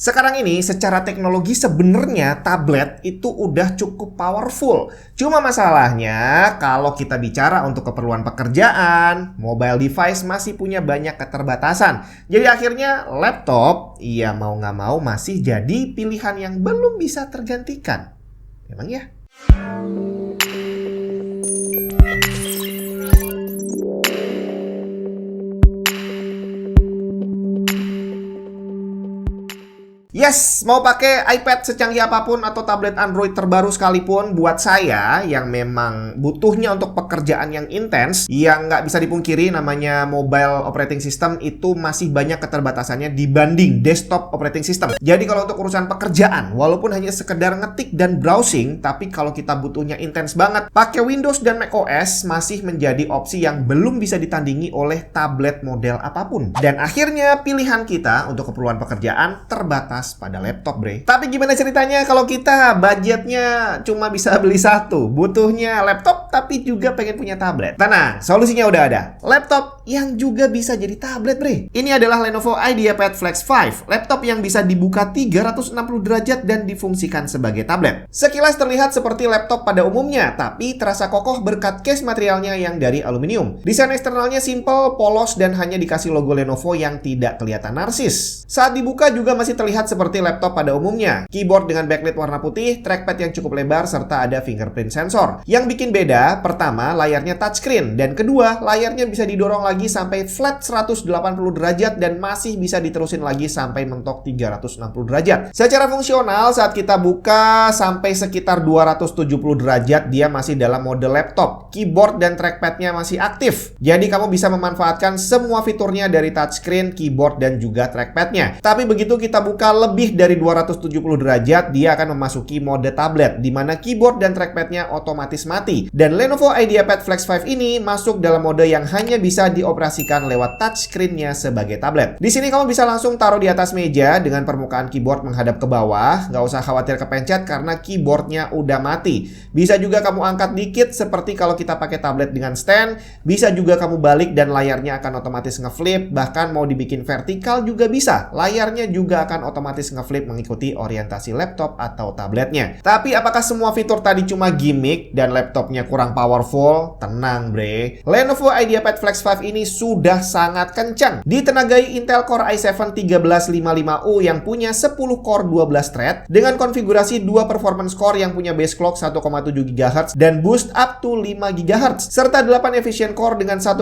Sekarang ini secara teknologi sebenarnya tablet itu udah cukup powerful. Cuma masalahnya kalau kita bicara untuk keperluan pekerjaan, mobile device masih punya banyak keterbatasan. Jadi akhirnya laptop, ya mau nggak mau masih jadi pilihan yang belum bisa tergantikan. Memang ya? Yes, mau pakai iPad secanggih apapun atau tablet Android terbaru sekalipun, buat saya yang memang butuhnya untuk pekerjaan yang intens, yang nggak bisa dipungkiri namanya mobile operating system itu masih banyak keterbatasannya dibanding desktop operating system. Jadi kalau untuk urusan pekerjaan, walaupun hanya sekedar ngetik dan browsing, tapi kalau kita butuhnya intens banget, pakai Windows dan macOS masih menjadi opsi yang belum bisa ditandingi oleh tablet model apapun. Dan akhirnya pilihan kita untuk keperluan pekerjaan terbatas pada laptop, bre. Tapi gimana ceritanya kalau kita budgetnya cuma bisa beli satu, butuhnya laptop tapi juga pengen punya tablet? Tenang, solusinya udah ada. Laptop yang juga bisa jadi tablet, bre. Ini adalah Lenovo IdeaPad Flex 5, laptop yang bisa dibuka 360 derajat dan difungsikan sebagai tablet. Sekilas terlihat seperti laptop pada umumnya, tapi terasa kokoh berkat case materialnya yang dari aluminium. Desain eksternalnya simple, polos, dan hanya dikasih logo Lenovo yang tidak kelihatan narsis. Saat dibuka juga masih terlihat seperti laptop pada umumnya. Keyboard dengan backlit warna putih, trackpad yang cukup lebar, serta ada fingerprint sensor. Yang bikin beda, pertama, layarnya touchscreen, dan kedua, layarnya bisa didorong lagi sampai flat 180 derajat dan masih bisa diterusin lagi sampai mentok 360 derajat. Secara fungsional, saat kita buka sampai sekitar 270 derajat, dia masih dalam mode laptop. Keyboard dan trackpadnya masih aktif. Jadi kamu bisa memanfaatkan semua fiturnya dari touchscreen, keyboard, dan juga trackpadnya. Tapi begitu kita buka lebih dari 270 derajat, dia akan memasuki mode tablet, di mana keyboard dan trackpadnya otomatis mati. Dan Lenovo IdeaPad Flex 5 ini masuk dalam mode yang hanya bisa dioperasikan lewat touchscreen-nya sebagai tablet. Di sini kamu bisa langsung taruh di atas meja dengan permukaan keyboard menghadap ke bawah. Nggak usah khawatir kepencet karena keyboardnya udah mati. Bisa juga kamu angkat dikit seperti kalau kita pakai tablet dengan stand. Bisa juga kamu balik dan layarnya akan otomatis ngeflip. Bahkan mau dibikin vertikal juga bisa. Layarnya juga akan otomatis ngeflip mengikuti orientasi laptop atau tabletnya. Tapi apakah semua fitur tadi cuma gimmick dan laptopnya kurang powerful? Tenang, bre. Lenovo IdeaPad Flex 5 ini sudah sangat kencang. Ditenagai Intel Core i7-1355U yang punya 10 core 12 thread dengan konfigurasi 2 performance core yang punya base clock 1,7 GHz dan boost up to 5 GHz serta 8 efficient core dengan 1,2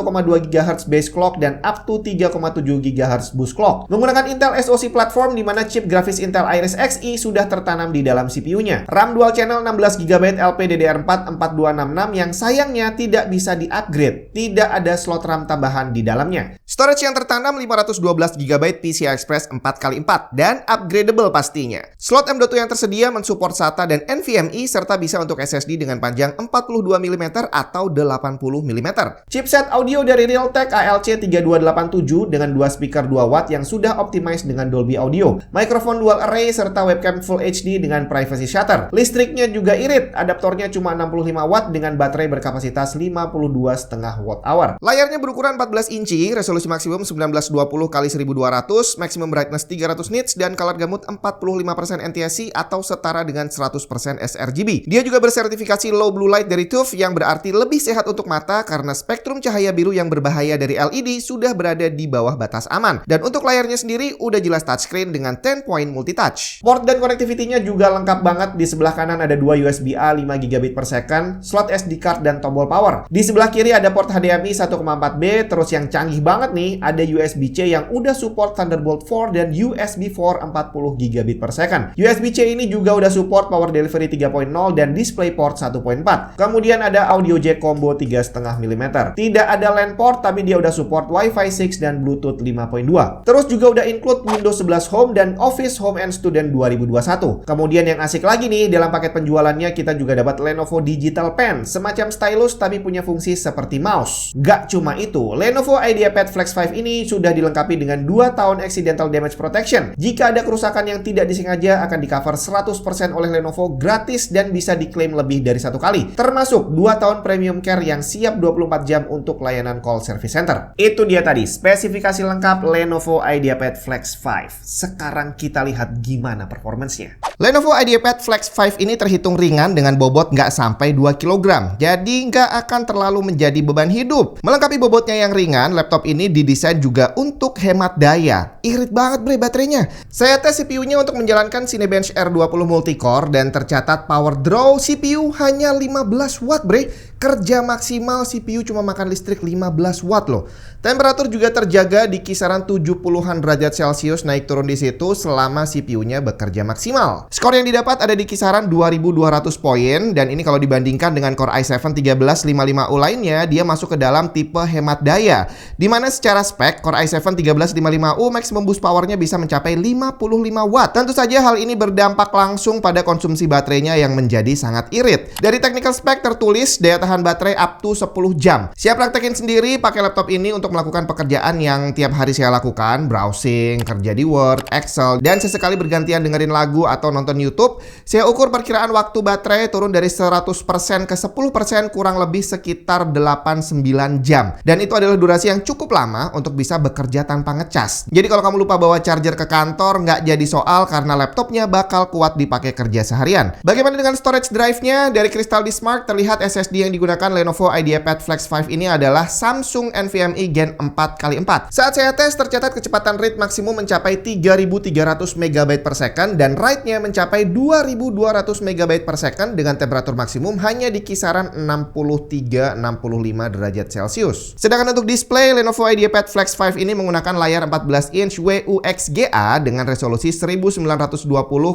GHz base clock dan up to 3,7 GHz boost clock. Menggunakan Intel SoC platform di mana chip grafis Intel Iris Xe sudah tertanam di dalam CPU-nya. RAM dual channel 16GB LPDDR4 4266 yang sayangnya tidak bisa di-upgrade. Tidak ada slot RAM tambahan di dalamnya. Storage yang tertanam 512GB PCI Express 4x4 dan upgradable pastinya. Slot M.2 yang tersedia mensupport SATA dan NVMe serta bisa untuk SSD dengan panjang 42mm atau 80mm. Chipset audio dari Realtek ALC3287 dengan 2 speaker 2 watt yang sudah optimized dengan Dolby Audio. Mikrofon dual array serta webcam Full HD dengan privacy shutter. Listriknya juga irit, adaptornya cuma 65 watt dengan baterai berkapasitas 52,5 watt-hour. Layarnya berukuran 14 inci, resolusi maksimum 1920x1200, maximum brightness 300 nits dan color gamut 45% NTSC atau setara dengan 100% sRGB. Dia juga bersertifikasi low blue light dari TÜV yang berarti lebih sehat untuk mata karena spektrum cahaya biru yang berbahaya dari LED sudah berada di bawah batas aman. Dan untuk layarnya sendiri udah jelas touchscreen dengan 10-point multitouch. Port dan connectivity-nya juga lengkap banget. Di sebelah kanan ada 2 USB-A 5GB per second, slot SD card dan tombol power. Di sebelah kiri ada port HDMI 1.4B, terus yang canggih banget nih, ada USB-C yang udah support Thunderbolt 4 dan USB 4 40GB per second. USB-C ini juga udah support power delivery 3.0 dan DisplayPort 1.4. Kemudian ada audio jack combo 3,5mm. Tidak ada LAN port, tapi dia udah support Wi-Fi 6 dan Bluetooth 5.2. Terus juga udah include Windows 11 Home dan Office Home and Student 2021. Kemudian yang asik lagi nih, dalam paket penjualannya kita juga dapat Lenovo Digital Pen, semacam stylus tapi punya fungsi seperti mouse. Gak cuma itu, Lenovo IdeaPad Flex 5 ini sudah dilengkapi dengan 2 tahun accidental damage protection. Jika ada kerusakan yang tidak disengaja akan di-cover 100% oleh Lenovo gratis dan bisa diklaim lebih dari 1 kali. Termasuk 2 tahun premium care yang siap 24 jam untuk layanan call service center. Itu dia tadi spesifikasi lengkap Lenovo IdeaPad Flex 5. Sekarang kita lihat gimana performance-nya. Lenovo IdeaPad Flex 5 ini terhitung ringan dengan bobot nggak sampai 2 kg. Jadi nggak akan terlalu menjadi beban hidup. Melengkapi bobotnya yang ringan, laptop ini didesain juga untuk hemat daya. Irit banget bre baterainya. Saya tes CPU-nya untuk menjalankan Cinebench R20 multicore dan tercatat power draw CPU hanya 15 watt bre. Kerja maksimal CPU cuma makan listrik 15 watt loh. Temperatur juga terjaga di kisaran 70-an derajat Celcius naik turun di situ selama CPU-nya bekerja maksimal. Skor yang didapat ada di kisaran 2200 poin dan ini kalau dibandingkan dengan Core i7-1355U lainnya, dia masuk ke dalam tipe hemat daya. Dimana secara spek Core i7-1355U maximum boost powernya bisa mencapai 55 watt. Tentu saja hal ini berdampak langsung pada konsumsi baterainya yang menjadi sangat irit. Dari technical spek tertulis daya tahan baterai up to 10 jam. Siap praktekin sendiri pakai laptop ini untuk melakukan pekerjaan yang tiap hari saya lakukan, browsing, kerja di Word, Excel, dan sesekali bergantian dengerin lagu atau nonton YouTube. Saya ukur perkiraan waktu baterai turun dari 100% ke 10% kurang lebih sekitar 8-9 jam. Dan itu adalah durasi yang cukup lama untuk bisa bekerja tanpa ngecas. Jadi kalau kamu lupa bawa charger ke kantor, nggak jadi soal karena laptopnya bakal kuat dipakai kerja seharian. Bagaimana dengan storage drive-nya? Dari Crystal Disk Mark terlihat SSD yang digunakan Lenovo IdeaPad Flex 5 ini adalah Samsung NVMe Gen 4x4. Saat saya tes tercatat kecepatan read maksimum mencapai 3300 MB per second dan write-nya mencapai 2200 MB per second dengan temperatur maksimum hanya di kisaran 63-65 derajat Celcius. Sedangkan untuk display, Lenovo IdeaPad Flex 5 ini menggunakan layar 14 inch WUXGA dengan resolusi 1920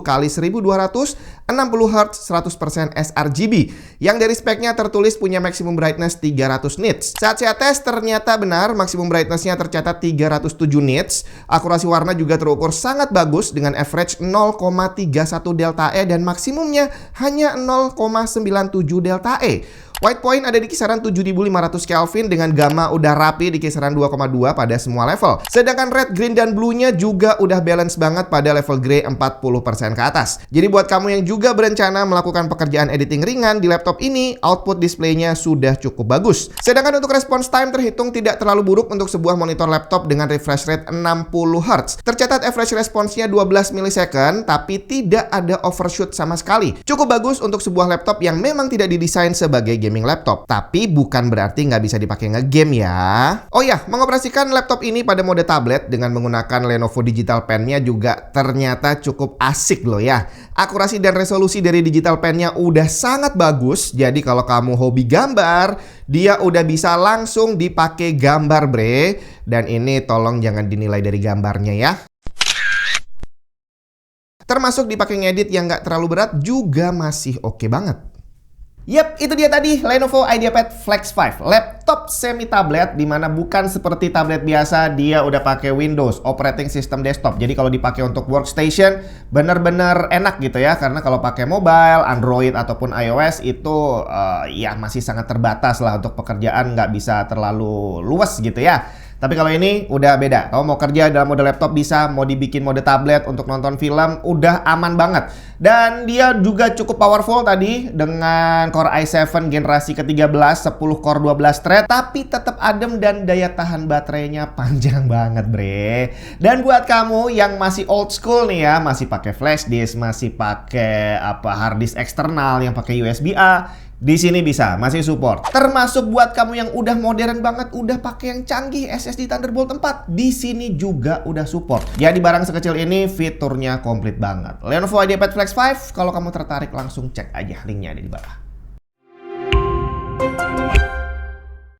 x 1200 60 Hz 100% sRGB yang dari speknya tertulis punya maximum brightness 300 nits. Saat saya tes ternyata benar maximum brightness-nya tercatat 307 nits. Akurasi warna juga terukur sangat bagus dengan average 0,31 delta E dan maksimumnya hanya 0,97 delta E. White point ada di kisaran 7500 Kelvin dengan gamma udah rapi di kisaran 2,2 pada semua level. Sedangkan red, green, dan blue-nya juga udah balance banget pada level gray 40% ke atas. Jadi buat kamu yang juga berencana melakukan pekerjaan editing ringan di laptop ini, output display-nya sudah cukup bagus. Sedangkan untuk response time terhitung tidak terlalu buruk untuk sebuah monitor laptop dengan refresh rate 60 Hz. Tercatat average response-nya 12 millisecond, tapi tidak ada overshoot sama sekali. Cukup bagus untuk sebuah laptop yang memang tidak didesain sebagai gaming laptop, tapi bukan berarti nggak bisa dipakai nge-game ya. Oh ya, mengoperasikan laptop ini pada mode tablet dengan menggunakan Lenovo Digital Pen-nya juga ternyata cukup asik loh ya. Akurasi dan resolusi dari Digital Pen-nya udah sangat bagus, jadi kalau kamu hobi gambar, dia udah bisa langsung dipakai gambar bre. Dan ini tolong jangan dinilai dari gambarnya ya. Termasuk dipakai ngedit yang nggak terlalu berat juga masih oke banget. Yap, itu dia tadi Lenovo IdeaPad Flex 5, laptop semi tablet dimana bukan seperti tablet biasa, dia udah pakai Windows operating system desktop. Jadi kalau dipakai untuk workstation bener-bener enak gitu ya, karena kalau pakai mobile, Android ataupun iOS itu ya masih sangat terbatas lah untuk pekerjaan, nggak bisa terlalu luas gitu ya. Tapi kalau ini udah beda. Kalau mau kerja dalam mode laptop bisa, mau dibikin mode tablet untuk nonton film udah aman banget. Dan dia juga cukup powerful tadi dengan Core i7 generasi ke-13, 10 core 12 thread, tapi tetap adem dan daya tahan baterainya panjang banget, bre. Dan buat kamu yang masih old school nih ya, masih pakai flash disk, masih pakai hard disk eksternal yang pakai USB-A, di sini bisa, masih support. Termasuk buat kamu yang udah modern banget, udah pakai yang canggih SSD Thunderbolt 4, di sini juga udah support. Jadi barang sekecil ini fiturnya komplit banget. Lenovo IdeaPad Flex 5, kalau kamu tertarik langsung cek aja linknya ada di bawah.